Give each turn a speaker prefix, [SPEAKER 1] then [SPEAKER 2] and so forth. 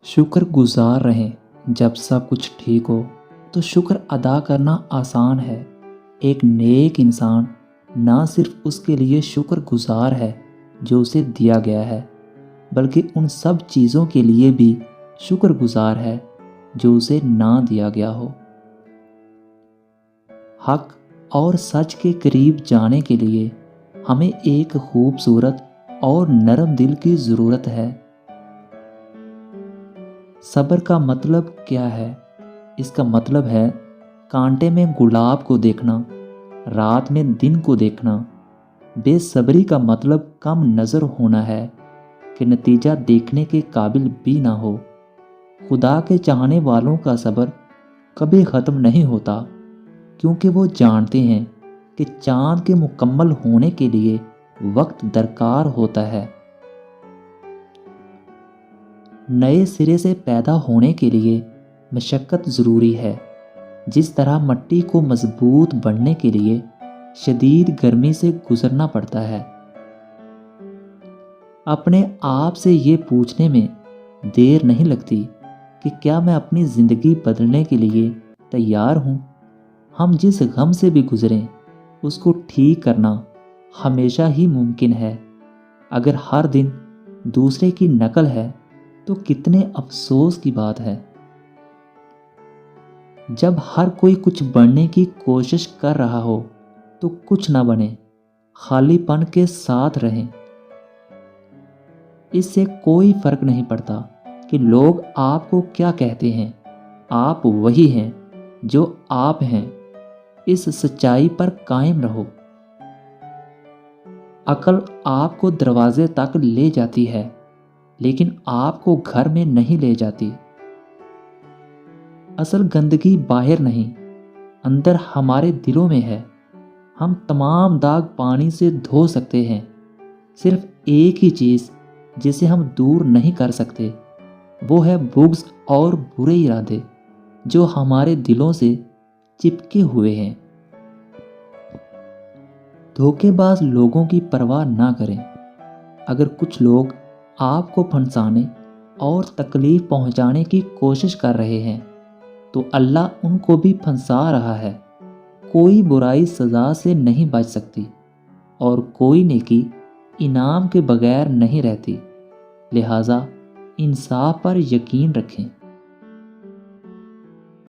[SPEAKER 1] شکر گزار رہیں جب سب کچھ ٹھیک ہو تو شکر ادا کرنا آسان ہے۔ ایک نیک انسان نہ صرف اس کے لیے شکر گزار ہے جو اسے دیا گیا ہے، بلکہ ان سب چیزوں کے لیے بھی شکر گزار ہے جو اسے نہ دیا گیا ہو۔ حق اور سچ کے قریب جانے کے لیے ہمیں ایک خوبصورت اور نرم دل کی ضرورت ہے۔ صبر کا مطلب کیا ہے؟ اس کا مطلب ہے کانٹے میں گلاب کو دیکھنا، رات میں دن کو دیکھنا۔ بے صبری کا مطلب کم نظر ہونا ہے کہ نتیجہ دیکھنے کے قابل بھی نہ ہو۔ خدا کے چاہنے والوں کا صبر کبھی ختم نہیں ہوتا، کیونکہ وہ جانتے ہیں کہ چاند کے مکمل ہونے کے لیے وقت درکار ہوتا ہے۔ نئے سرے سے پیدا ہونے کے لیے مشقت ضروری ہے، جس طرح مٹی کو مضبوط بننے کے لیے شدید گرمی سے گزرنا پڑتا ہے۔ اپنے آپ سے یہ پوچھنے میں دیر نہیں لگتی کہ کیا میں اپنی زندگی بدلنے کے لیے تیار ہوں؟ ہم جس غم سے بھی گزریں اس کو ٹھیک کرنا ہمیشہ ہی ممکن ہے۔ اگر ہر دن دوسرے کی نقل ہے تو کتنے افسوس کی بات ہے۔ جب ہر کوئی کچھ بننے کی کوشش کر رہا ہو تو کچھ نہ بنے، خالی پن کے ساتھ رہیں۔ اس سے کوئی فرق نہیں پڑتا کہ لوگ آپ کو کیا کہتے ہیں، آپ وہی ہیں جو آپ ہیں۔ اس سچائی پر قائم رہو۔ عقل آپ کو دروازے تک لے جاتی ہے، لیکن آپ کو گھر میں نہیں لے جاتی۔ اصل گندگی باہر نہیں، اندر ہمارے دلوں میں ہے۔ ہم تمام داغ پانی سے دھو سکتے ہیں، صرف ایک ہی چیز جسے ہم دور نہیں کر سکتے وہ ہے بغض اور برے ارادے جو ہمارے دلوں سے چپکے ہوئے ہیں۔ دھوکے باز لوگوں کی پرواہ نہ کریں۔ اگر کچھ لوگ آپ کو پھنسانے اور تکلیف پہنچانے کی کوشش کر رہے ہیں تو اللہ ان کو بھی پھنسا رہا ہے۔ کوئی برائی سزا سے نہیں بچ سکتی اور کوئی نیکی انعام کے بغیر نہیں رہتی، لہٰذا انصاف پر یقین رکھیں۔